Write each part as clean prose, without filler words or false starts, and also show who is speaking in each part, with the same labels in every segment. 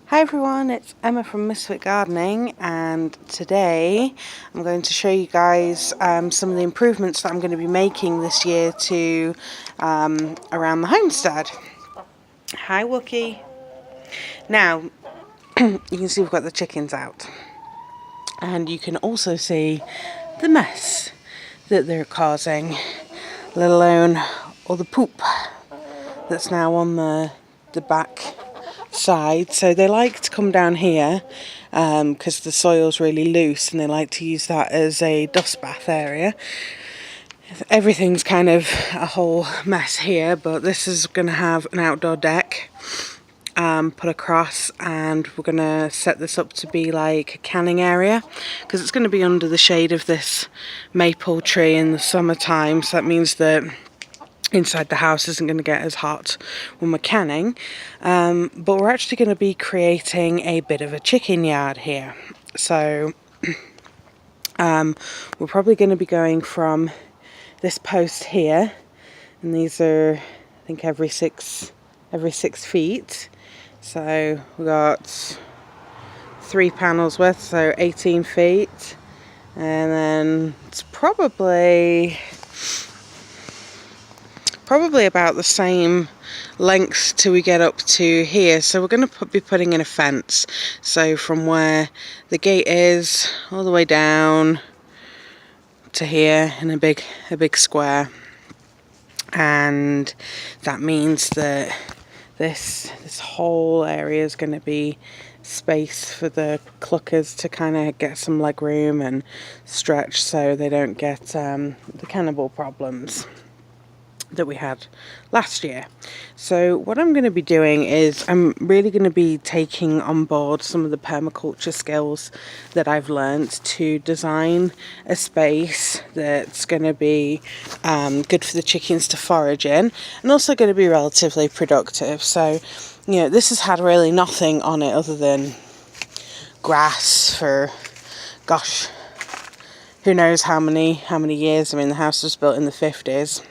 Speaker 1: Hi everyone, it's Emma from Misfit Gardening, and today I'm going to show you guys some of the improvements that I'm going to be making this year to around the homestead. Hi Wookie. Now you can see we've got the chickens out, and you can also see the mess that they're causing, let alone all the poop that's now on the back side. So they like to come down here because the soil's really loose, and they like to use that as a dust bath area. Everything's kind of a whole mess here, but this is going to have an outdoor deck put across, and we're going to set this up to be like a canning area because it's going to be under the shade of this maple tree in the summertime. So that means that inside the house isn't going to get as hot when we're canning, but we're actually going to be creating a bit of a chicken yard here. So we're probably going to be going from this post here, and these are I think every six feet. So we got 3 panels worth, so 18 feet, and then it's probably about the same length till we get up to here. So we're going to be putting in a fence, so from where the gate is all the way down to here in a big square, and that means that this whole area is going to be space for the cluckers to kind of get some leg room and stretch, so they don't get the cannibal problems that we had last year. So what I'm going to be doing is I'm really going to be taking on board some of the permaculture skills that I've learned to design a space that's going to be good for the chickens to forage in, and also going to be relatively productive. So, you know, this has had really nothing on it other than grass for, gosh, who knows how many years. I mean, the house was built in the 50s.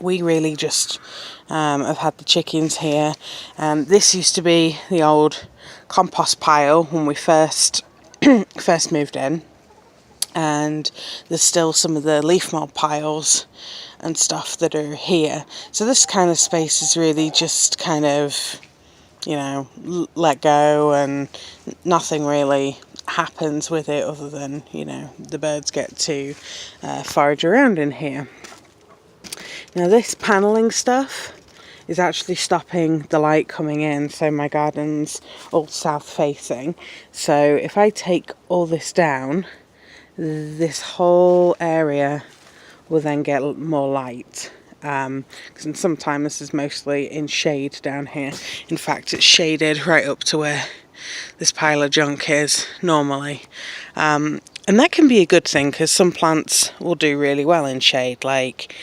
Speaker 1: We really just have had the chickens here. This used to be the old compost pile when we first moved in, and there's still some of the leaf mold piles and stuff that are here. So this kind of space is really just kind of, you know, let go, and nothing really happens with it other than, you know, the birds get to forage around in here. Now this panelling stuff is actually stopping the light coming in, so my garden's all south facing. So if I take all this down, this whole area will then get more light. Because sometimes this is mostly in shade down here. In fact, it's shaded right up to where this pile of junk is normally. And that can be a good thing because some plants will do really well in shade, like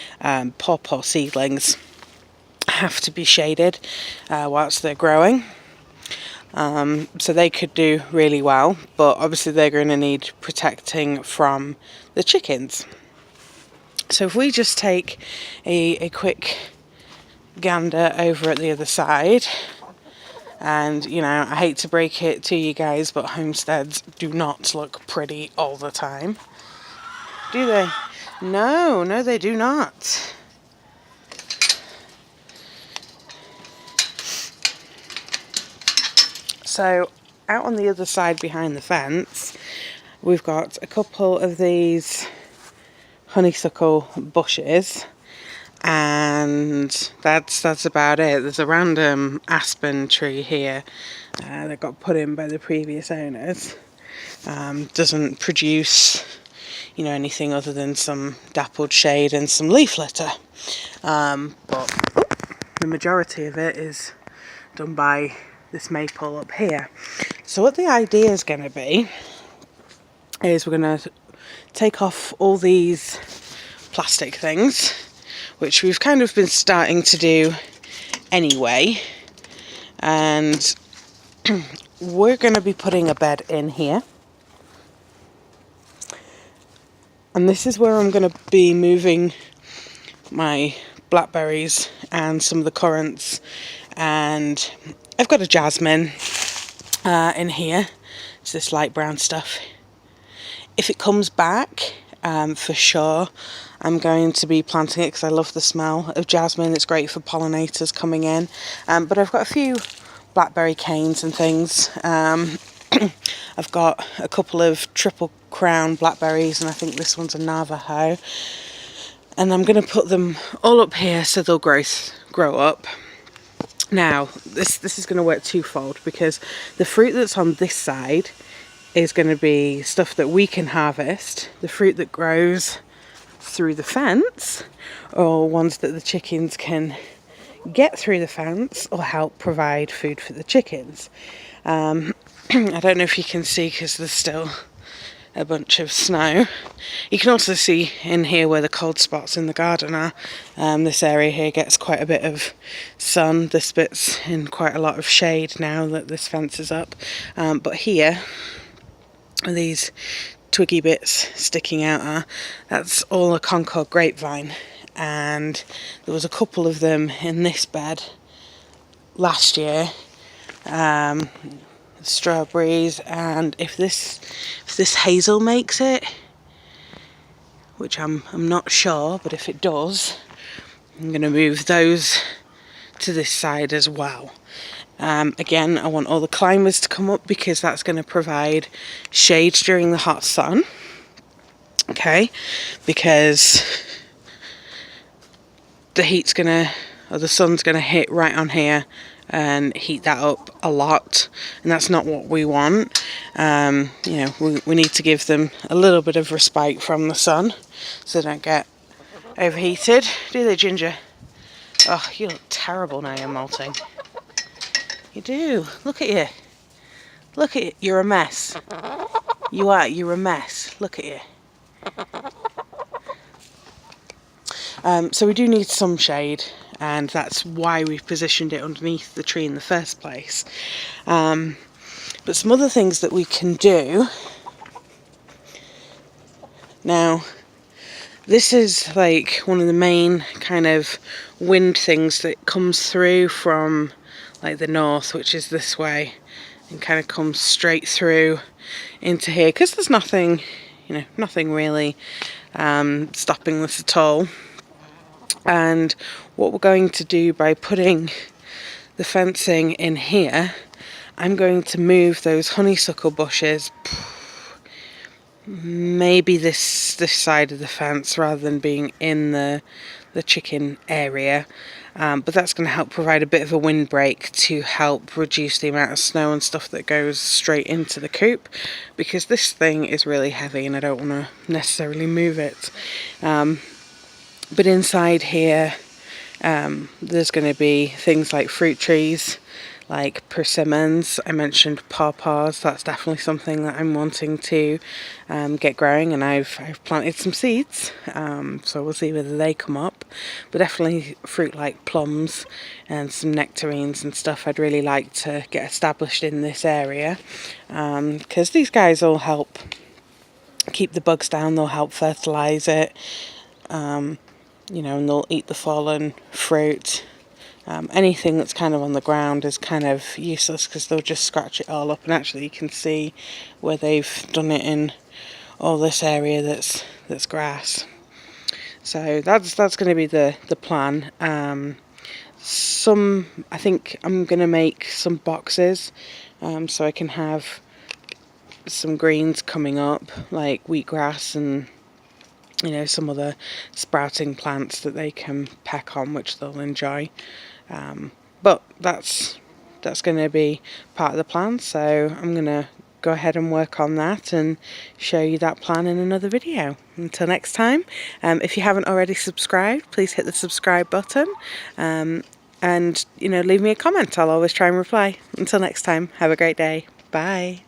Speaker 1: pawpaw seedlings have to be shaded whilst they're growing. So they could do really well, but obviously they're going to need protecting from the chickens. So if we just take a quick gander over at the other side, and, you know, I hate to break it to you guys, but homesteads do not look pretty all the time. Do they? No, they do not. So, out on the other side behind the fence, we've got a couple of these honeysuckle bushes, and that's about it. There's a random aspen tree here that got put in by the previous owners. Doesn't produce, you know, anything other than some dappled shade and some leaf litter, but the majority of it is done by this maple up here. So what the idea is going to be is we're going to take off all these plastic things, which we've kind of been starting to do anyway, and we're going to be putting a bed in here, and this is where I'm going to be moving my blackberries and some of the currants, and I've got a jasmine in here. It's this light brown stuff. If it comes back, for sure, I'm going to be planting it because I love the smell of jasmine. It's great for pollinators coming in. But I've got a few blackberry canes and things. I've got a couple of triple crown blackberries, and I think this one's a Navajo. And I'm going to put them all up here so they'll grow up. Now, this is going to work twofold, because the fruit that's on this side is going to be stuff that we can harvest. The fruit that grows through the fence, or ones that the chickens can get through the fence, or help provide food for the chickens. I don't know if you can see because there's still a bunch of snow. You can also see in here where the cold spots in the garden are. This area here gets quite a bit of sun. This bit's in quite a lot of shade now that this fence is up. But here, these twiggy bits sticking out are, that's all a Concord grapevine. And there was a couple of them in this bed last year. Strawberries, and if this hazel makes it, which I'm not sure, but if it does, I'm going to move those to this side as well. Again, I want all the climbers to come up because that's going to provide shade during the hot sun. Okay, because the sun's going to hit right on here and heat that up a lot, and that's not what we want. We need to give them a little bit of respite from the sun so they don't get overheated, do they, Ginger? Oh, you look terrible now you're molting. You do. Look at you. Look at you. You're a mess. You are. You're a mess. Look at you. So we do need some shade, and that's why we've positioned it underneath the tree in the first place. But some other things that we can do. Now, this is like one of the main kind of wind things that comes through from like the north, which is this way, and kind of comes straight through into here, because there's nothing really stopping this at all. And what we're going to do by putting the fencing in here, I'm going to move those honeysuckle bushes maybe this side of the fence rather than being in the chicken area. But that's going to help provide a bit of a windbreak to help reduce the amount of snow and stuff that goes straight into the coop, because this thing is really heavy and I don't want to necessarily move it. But inside here, there's going to be things like fruit trees, like persimmons. I mentioned pawpaws. That's definitely something that I'm wanting to get growing, and I've planted some seeds, so we'll see whether they come up. But definitely fruit like plums and some nectarines and stuff I'd really like to get established in this area, because these guys all help keep the bugs down. They'll help fertilize it. And they'll eat the fallen fruit. Anything that's kind of on the ground is kind of useless because they'll just scratch it all up. And actually you can see where they've done it in all this area that's grass. So that's going to be the plan. I think I'm going to make some boxes so I can have some greens coming up, like wheatgrass and some other sprouting plants that they can peck on, which they'll enjoy. But that's going to be part of the plan, so I'm going to go ahead and work on that and show you that plan in another video. Until next time, if you haven't already subscribed, please hit the subscribe button, and leave me a comment. I'll always try and reply. Until next time, have a great day. Bye.